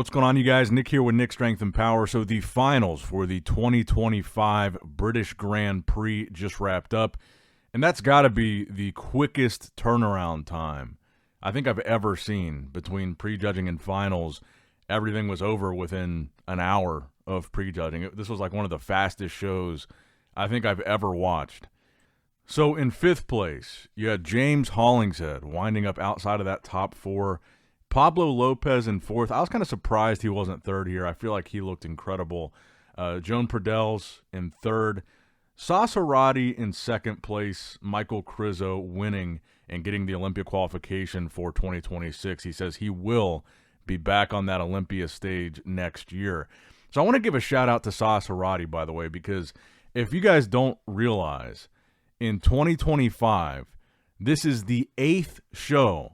what's going on, you guys? Nick here with Nick Strength and Power. So the finals for the 2025 British Grand Prix just wrapped up, and that's got to be the quickest turnaround time I think I've ever seen between prejudging and finals. Everything was over within an hour of prejudging. This was like one of the fastest shows I think I've ever watched. So in fifth place, you had James Hollingshead winding up outside of that top four. Pablo Lopez in fourth. I was kind of surprised he wasn't third here. I feel like he looked incredible. Joan Pradels in third. Sascha Herat in second place. Michael Krizo winning and getting the Olympia qualification for 2026. He says he will be back on that Olympia stage next year. So I want to give a shout out to Sascha Herat, by the way, because if you guys don't realize, in 2025, this is the 8th show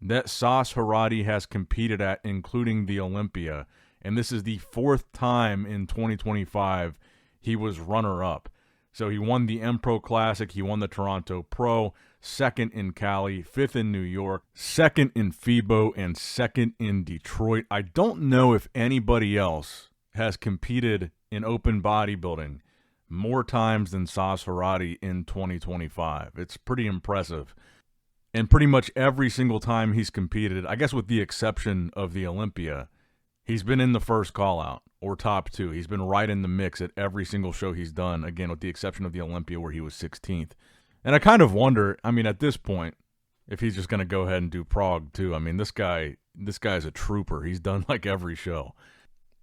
that Sascha Herat has competed at, including the Olympia, and this is the 4th time in 2025 he was runner-up. So he won the M-Pro Classic, he won the Toronto Pro, 2nd in Cali, 5th in New York, 2nd in FIBO, and 2nd in Detroit. I don't know if anybody else has competed in open bodybuilding more times than Sascha Herat in 2025. It's pretty impressive. And pretty much every single time he's competed, I guess with the exception of the Olympia, he's been in the first call-out or top two. He's been right in the mix at every single show he's done, again, with the exception of the Olympia where he was 16th. And I kind of wonder, I mean, at this point, if he's just going to go ahead and do Prague too. I mean, this guy's a trooper. He's done like every show.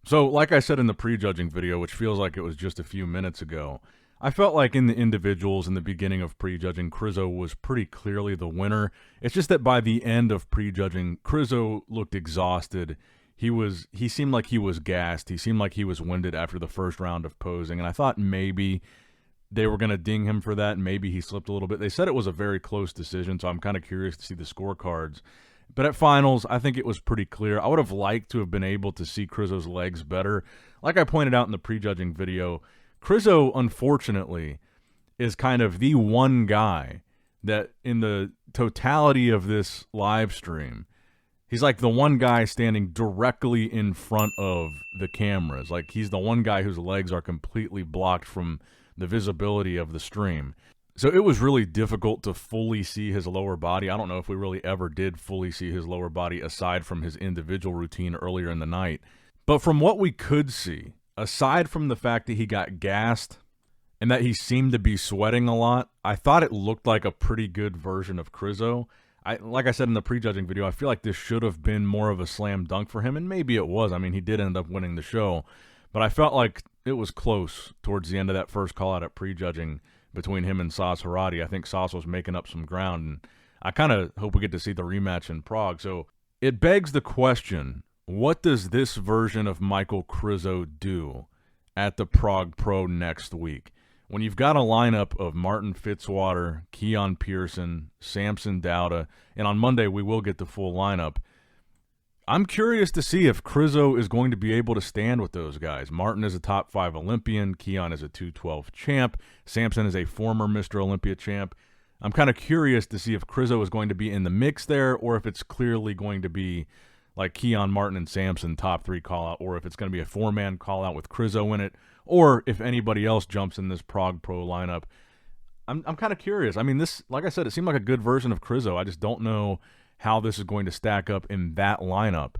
So, like I said in the prejudging video, which feels like it was just a few minutes ago, I felt like in the individuals in the beginning of prejudging, Krizo was pretty clearly the winner. It's just that by the end of prejudging, Krizo looked exhausted. He seemed like he was gassed. He seemed like he was winded after the first round of posing, and I thought maybe they were going to ding him for that. Maybe he slipped a little bit. They said it was a very close decision, so I'm kind of curious to see the scorecards. But at finals, I think it was pretty clear. I would have liked to have been able to see Krizo's legs better. Like I pointed out in the prejudging video, Krizo, unfortunately, is kind of the one guy that in the totality of this live stream, he's like the one guy standing directly in front of the cameras. Like he's the one guy whose legs are completely blocked from the visibility of the stream. So it was really difficult to fully see his lower body. I don't know if we really ever did fully see his lower body aside from his individual routine earlier in the night. But from what we could see, aside from the fact that he got gassed and that he seemed to be sweating a lot, I thought it looked like a pretty good version of Krizo. Like I said in the prejudging video, I feel like this should have been more of a slam dunk for him, and maybe it was. I mean, he did end up winning the show, but I felt like it was close towards the end of that first call-out at prejudging between him and Sascha Herat. I think Sascha was making up some ground, and I kind of hope we get to see the rematch in Prague. So it begs the question, what does this version of Michael Krizo do at the Prague Pro next week? When you've got a lineup of Martin Fitzwater, Keon Pearson, Samson Dauda, and on Monday we will get the full lineup, I'm curious to see if Krizo is going to be able to stand with those guys. Martin is a top 5 Olympian. Keon is a 212 champ. Samson is a former Mr. Olympia champ. I'm kind of curious to see if Krizo is going to be in the mix there, or if it's clearly going to be like Keon, Martin, and Samson top 3 call-out, or if it's going to be a 4-man call-out with Krizo in it, or if anybody else jumps in this Prague Pro lineup. I'm kind of curious. I mean, this, like I said, it seemed like a good version of Krizo. I just don't know how this is going to stack up in that lineup.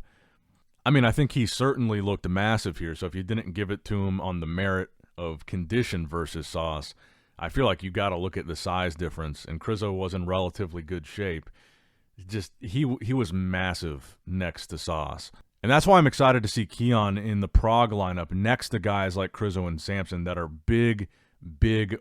I mean, I think he certainly looked massive here, so if you didn't give it to him on the merit of condition versus Sauce, I feel like you got to look at the size difference, and Krizo was in relatively good shape. Just he was massive next to Sauce. And that's why I'm excited to see Keon in the Prague lineup next to guys like Krizo and Samson that are big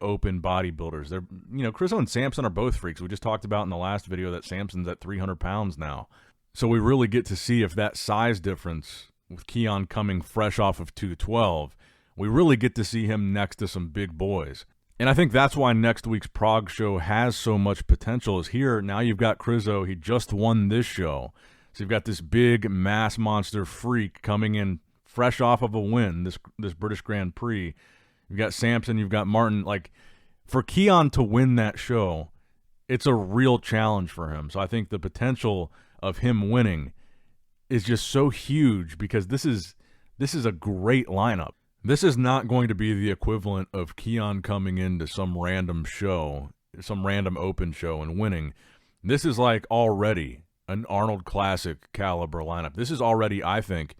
open bodybuilders. They're, Krizo and Samson are both freaks. We just talked about in the last video that Samson's at 300 pounds now. So we really get to see if that size difference, with Keon coming fresh off of 212, we really get to see him next to some big boys. And I think that's why next week's Prague show has so much potential. Is here, now you've got Krizo. He just won this show. So you've got this big mass monster freak coming in fresh off of a win, this British Grand Prix. You've got Samson, you've got Martin. Like, for Keon to win that show, it's a real challenge for him. So I think the potential of him winning is just so huge because this is a great lineup. This is not going to be the equivalent of Keon coming into some random show, some random open show and winning. This is like already an Arnold Classic caliber lineup. This is already, I think,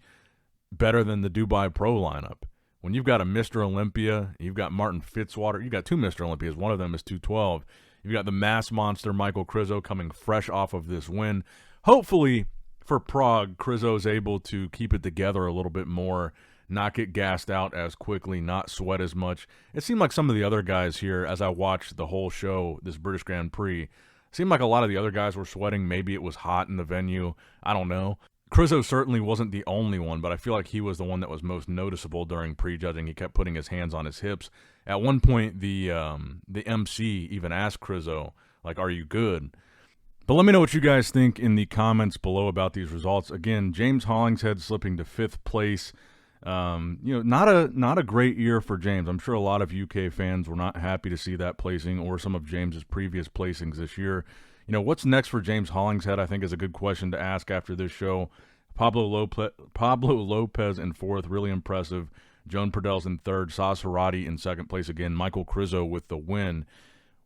better than the Dubai Pro lineup. When you've got a Mr. Olympia, you've got Martin Fitzwater, you've got two Mr. Olympias, one of them is 212. You've got the mass monster Michael Krizo coming fresh off of this win. Hopefully for Prague, Krizo's able to keep it together a little bit more, not get gassed out as quickly, not sweat as much. It seemed like some of the other guys here, as I watched the whole show, this British Grand Prix, seemed like a lot of the other guys were sweating. Maybe it was hot in the venue. I don't know. Krizo certainly wasn't the only one, but I feel like he was the one that was most noticeable during prejudging. He kept putting his hands on his hips. At one point, the MC even asked Krizo, like, "Are you good?" But let me know what you guys think in the comments below about these results. Again, James Hollingshead slipping to 5th place. Not a great year for James. I'm sure a lot of UK fans were not happy to see that placing or some of James's previous placings this year. What's next for James Hollingshead, I think, is a good question to ask after this show. Pablo Lopez in 4th, really impressive. Joan Purdel's in 3rd. Sascha Herat in 2nd place again. Michael Krizo with the win.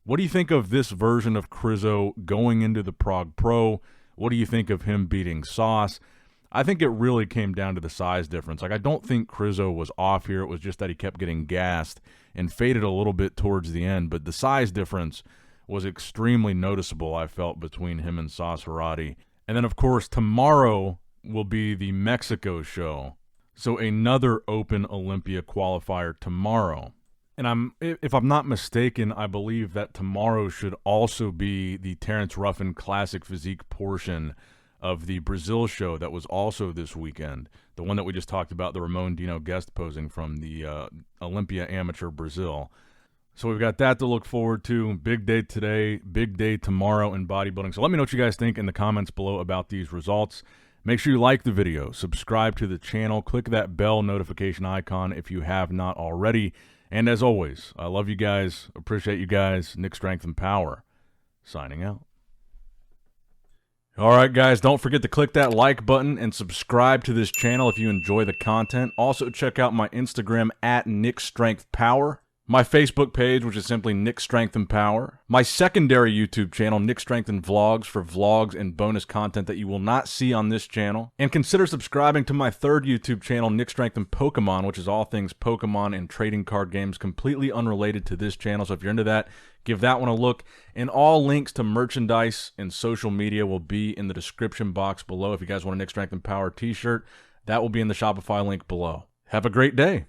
What do you think of this version of Krizo going into the Prague Pro? What do you think of him beating Sauce? I think it really came down to the size difference. Like, I don't think Krizo was off here. It was just that he kept getting gassed and faded a little bit towards the end. But the size difference was extremely noticeable, I felt, between him and Sascha Herat. And then, of course, tomorrow will be the Mexico show. So another Open Olympia qualifier tomorrow. And if I'm not mistaken, I believe that tomorrow should also be the Terrence Ruffin Classic Physique portion of the Brazil show that was also this weekend. The one that we just talked about, the Ramon Dino guest posing from the Olympia Amateur Brazil. So we've got that to look forward to. Big day today, big day tomorrow in bodybuilding. So let me know what you guys think in the comments below about these results. Make sure you like the video, subscribe to the channel, click that bell notification icon if you have not already. And as always, I love you guys, appreciate you guys. Nick Strength and Power, signing out. All right, guys, don't forget to click that like button and subscribe to this channel if you enjoy the content. Also, check out my Instagram at Nick Strength Power. My Facebook page, which is simply Nick Strength and Power. My secondary YouTube channel, Nick Strength and Vlogs, for vlogs and bonus content that you will not see on this channel. And consider subscribing to my third YouTube channel, Nick Strength and Pokemon, which is all things Pokemon and trading card games, completely unrelated to this channel. So if you're into that, give that one a look. And all links to merchandise and social media will be in the description box below. If you guys want a Nick Strength and Power t-shirt, that will be in the Shopify link below. Have a great day.